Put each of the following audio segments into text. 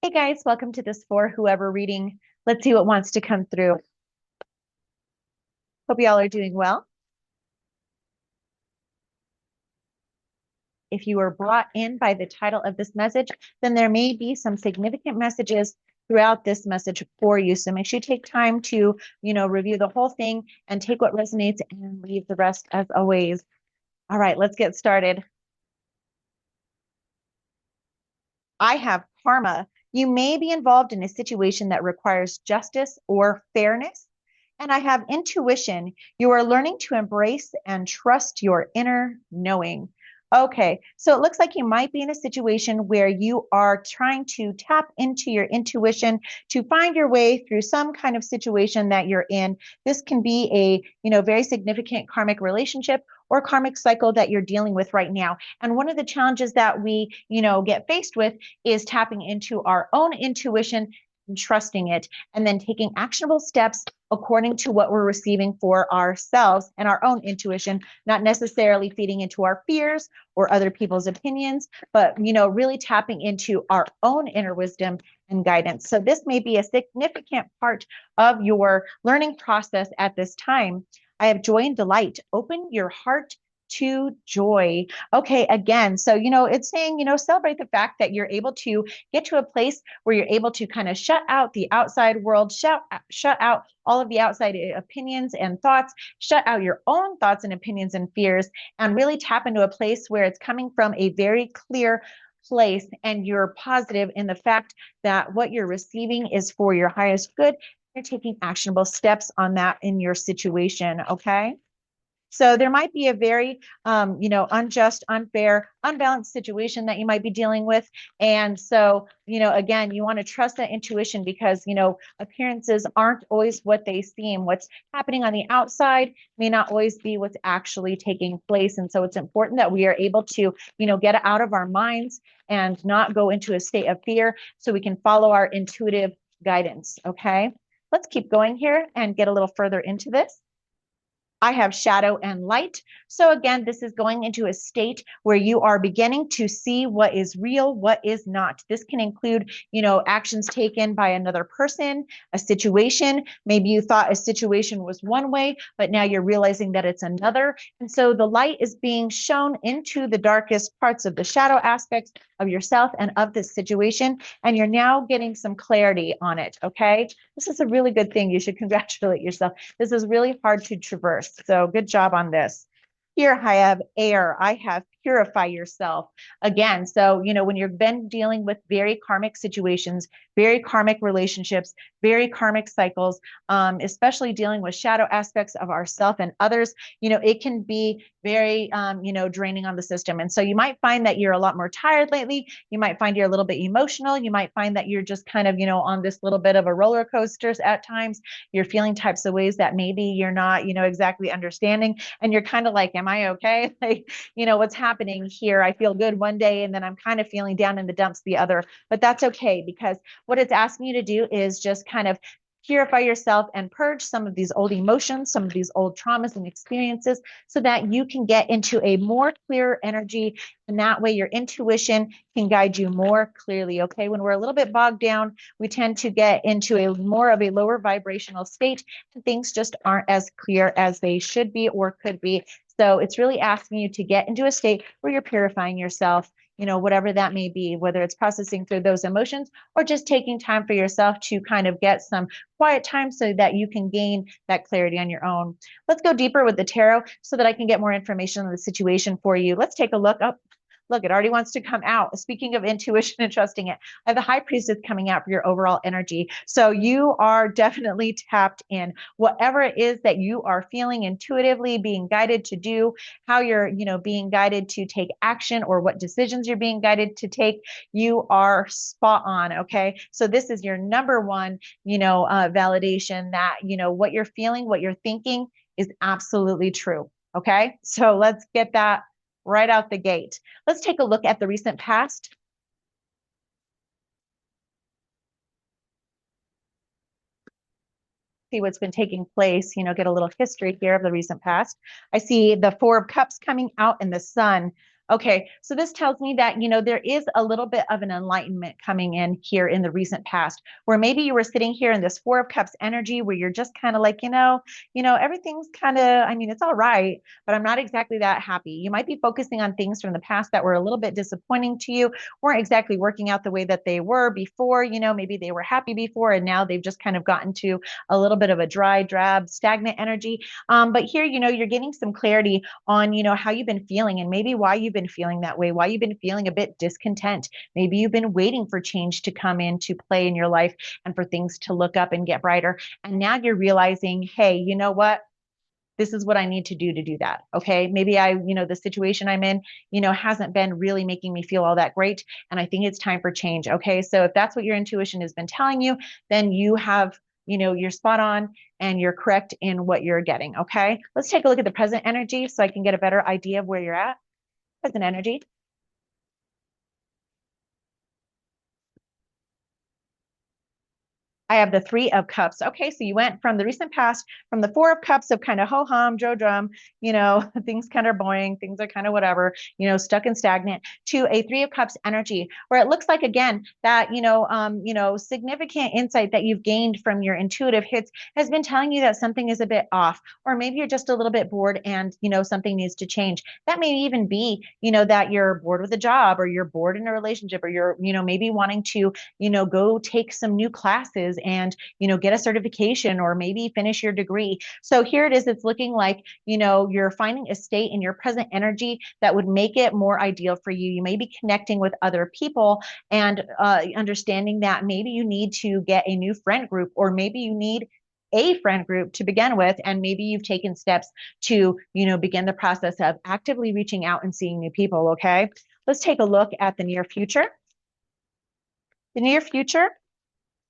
Hey guys, welcome to this for whoever reading. Let's see what wants to come through. Hope y'all are doing well. If you were brought in by the title of this message, then there may be some significant messages throughout this message for you. So make sure you take time to, review the whole thing and take what resonates and leave the rest as always. All right, let's get started. I have karma. You may be involved in a situation that requires justice or fairness. And I have intuition. You are learning to embrace and trust your inner knowing. Okay, so it looks like you might be in a situation where you are trying to tap into your intuition to find your way through some kind of situation that you're in. This can be a, very significant karmic relationship or karmic cycle that you're dealing with right now. And one of the challenges that we, get faced with is tapping into our own intuition and trusting it, and then taking actionable steps according to what we're receiving for ourselves and our own intuition, not necessarily feeding into our fears or other people's opinions, but, really tapping into our own inner wisdom and guidance. So this may be a significant part of your learning process at this time. I have joy and delight. Open your heart to joy. Okay, again, so, it's saying, celebrate the fact that you're able to get to a place where you're able to kind of shut out the outside world, shut out all of the outside opinions and thoughts, shut out your own thoughts and opinions and fears, and really tap into a place where it's coming from a very clear place and you're positive in the fact that what you're receiving is for your highest good. You're taking actionable steps on that in your situation. Okay. So there might be a very, unjust, unfair, unbalanced situation that you might be dealing with. And so, again, you want to trust that intuition because, appearances aren't always what they seem. What's happening on the outside may not always be what's actually taking place. And so it's important that we are able to, get out of our minds and not go into a state of fear so we can follow our intuitive guidance. Okay. Let's keep going here and get a little further into this. I have shadow and light. So again, this is going into a state where you are beginning to see what is real, what is not. This can include, actions taken by another person, a situation. Maybe you thought a situation was one way, but now you're realizing that it's another. And so the light is being shown into the darkest parts of the shadow aspects of yourself and of this situation. And you're now getting some clarity on it. Okay. This is a really good thing. You should congratulate yourself. This is really hard to traverse. So good job on this. Here I have air. I have purify yourself. Again, so, when you've been dealing with very karmic situations, very karmic relationships, very karmic cycles, especially dealing with shadow aspects of ourself and others, it can be very, draining on the system. And so you might find that you're a lot more tired lately. You might find you're a little bit emotional. You might find that you're just kind of, on this little bit of a roller coaster at times. You're feeling types of ways that maybe you're not, exactly understanding. And you're kind of like, am I okay? Like, what's happening here? I feel good one day and then I'm kind of feeling down in the dumps the other, but that's okay because what it's asking you to do is just kind of purify yourself and purge some of these old emotions, some of these old traumas and experiences so that you can get into a more clear energy. And that way your intuition can guide you more clearly. Okay. When we're a little bit bogged down, we tend to get into a more of a lower vibrational state and things just aren't as clear as they should be or could be. So it's really asking you to get into a state where you're purifying yourself, whatever that may be, whether it's processing through those emotions or just taking time for yourself to kind of get some quiet time so that you can gain that clarity on your own. Let's go deeper with the tarot so that I can get more information on the situation for you. Let's take a look up. Look, it already wants to come out. Speaking of intuition and trusting it, I have the High Priestess coming out for your overall energy. So you are definitely tapped in. Whatever it is that you are feeling intuitively, being guided to do, how you're, being guided to take action or what decisions you're being guided to take, you are spot on. Okay. So this is your number one, validation that, what you're feeling, what you're thinking is absolutely true. Okay. So let's get that right out the gate. Let's take a look at the recent past. See what's been taking place, get a little history here of the recent past. I see the Four of Cups coming out and the Sun. Okay, so this tells me that, there is a little bit of an enlightenment coming in here in the recent past, where maybe you were sitting here in this Four of Cups energy where you're just kind of like, everything's kind of, I mean, it's all right, but I'm not exactly that happy. You might be focusing on things from the past that were a little bit disappointing to you, weren't exactly working out the way that they were before, maybe they were happy before and now they've just kind of gotten to a little bit of a dry, drab, stagnant energy. But here, you're getting some clarity on, how you've been feeling and maybe why you've been feeling that way, why you've been feeling a bit discontent. Maybe you've been waiting for change to come into play in your life and for things to look up and get brighter. And now you're realizing, hey, you know what? This is what I need to do that. Okay. Maybe the situation I'm in, hasn't been really making me feel all that great. And I think it's time for change. Okay. So if that's what your intuition has been telling you, then you have, you're spot on and you're correct in what you're getting. Okay. Let's take a look at the present energy so I can get a better idea of where you're at. Present energy. I have the Three of Cups. Okay, so you went from the recent past, from the Four of Cups of kind of ho hum, Joe drum, things kind of boring, things are kind of whatever, stuck and stagnant, to a Three of Cups energy, where it looks like again that significant insight that you've gained from your intuitive hits has been telling you that something is a bit off, or maybe you're just a little bit bored and something needs to change. That may even be that you're bored with a job, or you're bored in a relationship, or you're maybe wanting to go take some new classes and, get a certification or maybe finish your degree. So here it is. It's looking like, you're finding a state in your present energy that would make it more ideal for you. You may be connecting with other people and understanding that maybe you need to get a new friend group, or maybe you need a friend group to begin with, and maybe you've taken steps to begin the process of actively reaching out and seeing new people. Okay, let's take a look at the near future. The near future,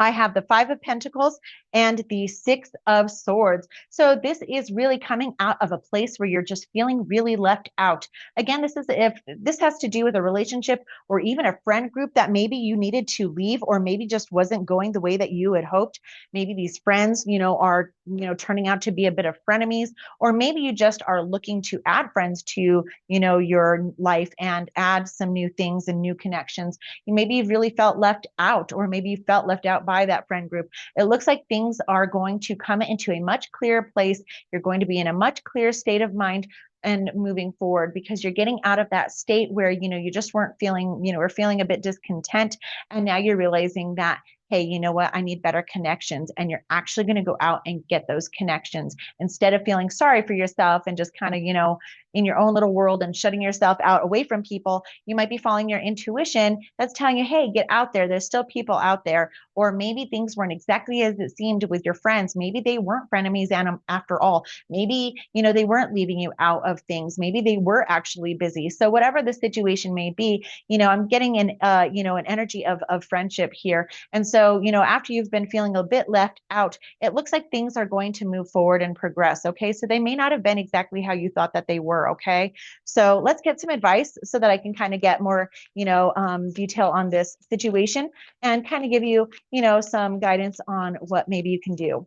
I have the Five of Pentacles and the Six of Swords. So this is really coming out of a place where you're just feeling really left out. Again, this has to do with a relationship or even a friend group that maybe you needed to leave, or maybe just wasn't going the way that you had hoped. Maybe these friends, are, turning out to be a bit of frenemies, or maybe you just are looking to add friends to, your life and add some new things and new connections. Maybe you've really felt left out, or maybe you felt left out by that friend group. It looks like things are going to come into a much clearer place. You're going to be in a much clearer state of mind and moving forward, because you're getting out of that state where you just weren't feeling, or feeling a bit discontent, and now you're realizing that, hey, you know what, I need better connections, and you're actually going to go out and get those connections instead of feeling sorry for yourself and just kind of in your own little world and shutting yourself out away from people. You might be following your intuition that's telling you, hey, get out there, there's still people out there. Or maybe things weren't exactly as it seemed with your friends. Maybe they weren't frenemies after all. Maybe they weren't leaving you out of things. Maybe they were actually busy. So whatever the situation may be, I'm getting an energy of friendship here. And so after you've been feeling a bit left out, it looks like things are going to move forward and progress. Okay, so they may not have been exactly how you thought that they were. Okay, so let's get some advice so that I can kind of get more detail on this situation and kind of give you some guidance on what maybe you can do.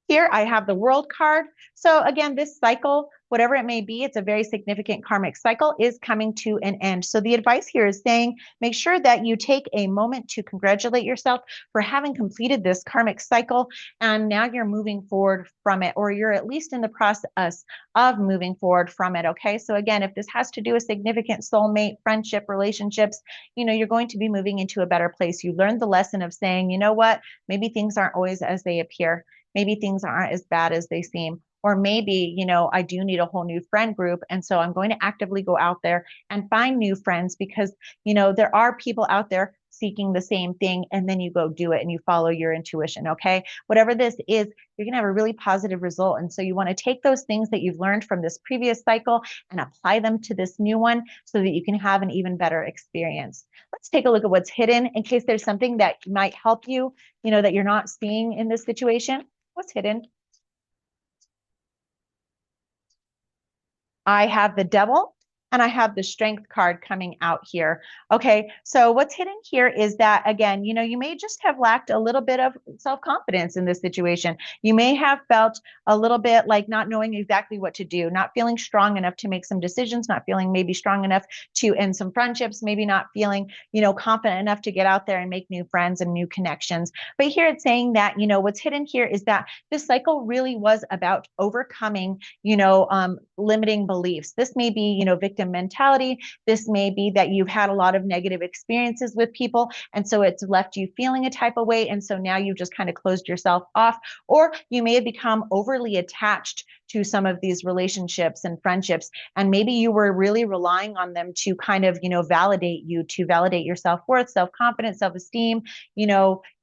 Here I have the World card. So again, this cycle, whatever it may be, it's a very significant karmic cycle, is coming to an end. So the advice here is saying, make sure that you take a moment to congratulate yourself for having completed this karmic cycle. And now you're moving forward from it, or you're at least in the process of moving forward from it. Okay. So again, if this has to do with significant soulmate, friendship, relationships, you're going to be moving into a better place. You learned the lesson of saying, you know what, maybe things aren't always as they appear. Maybe things aren't as bad as they seem. Or maybe, I do need a whole new friend group. And so I'm going to actively go out there and find new friends, because, there are people out there seeking the same thing. And then you go do it and you follow your intuition. Okay. Whatever this is, you're going to have a really positive result. And so you want to take those things that you've learned from this previous cycle and apply them to this new one so that you can have an even better experience. Let's take a look at what's hidden in case there's something that might help you, that you're not seeing in this situation. What's hidden? I have the Devil And I have the strength card coming out here. Okay, so what's hidden here is that, again, you may just have lacked a little bit of self-confidence in this situation. You may have felt a little bit like not knowing exactly what to do, not feeling strong enough to make some decisions, not feeling maybe strong enough to end some friendships, maybe not feeling, confident enough to get out there and make new friends and new connections. But here it's saying that, what's hidden here is that this cycle really was about overcoming, limiting beliefs. This may be, victim mentality. This may be that you've had a lot of negative experiences with people. And so it's left you feeling a type of way. And so now you've just kind of closed yourself off, or you may have become overly attached to some of these relationships and friendships. And maybe you were really relying on them to kind of, validate you, to validate your self-worth, self-confidence, self-esteem,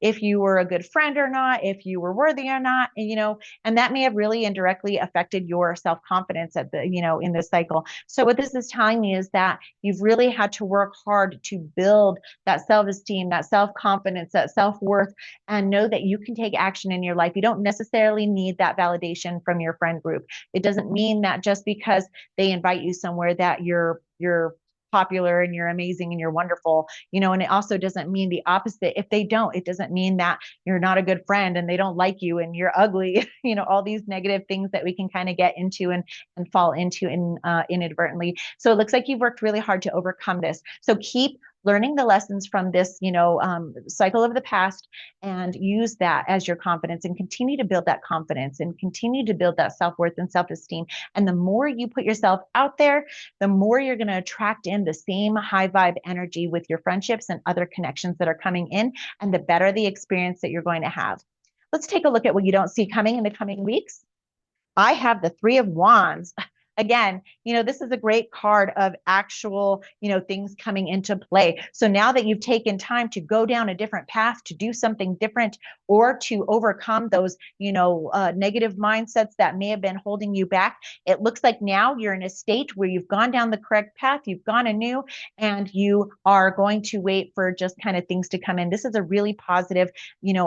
if you were a good friend or not, if you were worthy or not, and that may have really indirectly affected your self-confidence at the, in this cycle. So what this is telling me is that you've really had to work hard to build that self-esteem, that self-confidence, that self-worth, and know that you can take action in your life. You don't necessarily need that validation from your friend group. It doesn't mean that just because they invite you somewhere that you're popular and you're amazing and you're wonderful, and it also doesn't mean the opposite. If they don't, it doesn't mean that you're not a good friend and they don't like you and you're ugly, all these negative things that we can kind of get into and fall into inadvertently. So it looks like you've worked really hard to overcome this. So keep learning the lessons from this, cycle of the past, and use that as your confidence, and continue to build that confidence and continue to build that self-worth and self-esteem. And the more you put yourself out there, the more you're going to attract in the same high vibe energy with your friendships and other connections that are coming in, and the better the experience that you're going to have. Let's take a look at what you don't see coming in the coming weeks. I have the Three of Wands. Again, this is a great card of actual, things coming into play. So now that you've taken time to go down a different path, to do something different, or to overcome those, negative mindsets that may have been holding you back, it looks like now you're in a state where you've gone down the correct path, you've gone anew, and you are going to wait for just kind of things to come in. This is a really positive,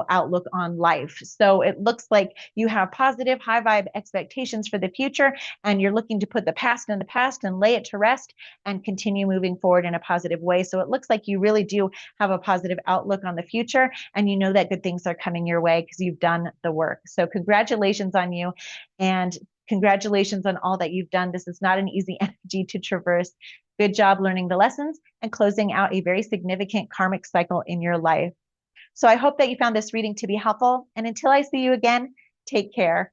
outlook on life. So it looks like you have positive, high vibe expectations for the future, and you're looking to put the past in the past and lay it to rest and continue moving forward in a positive way. So it looks like you really do have a positive outlook on the future, and you know that good things are coming your way because you've done the work. So congratulations on you, and congratulations on all that you've done. This is not an easy energy to traverse. Good job learning the lessons and closing out a very significant karmic cycle in your life. So I hope that you found this reading to be helpful. And until I see you again, take care.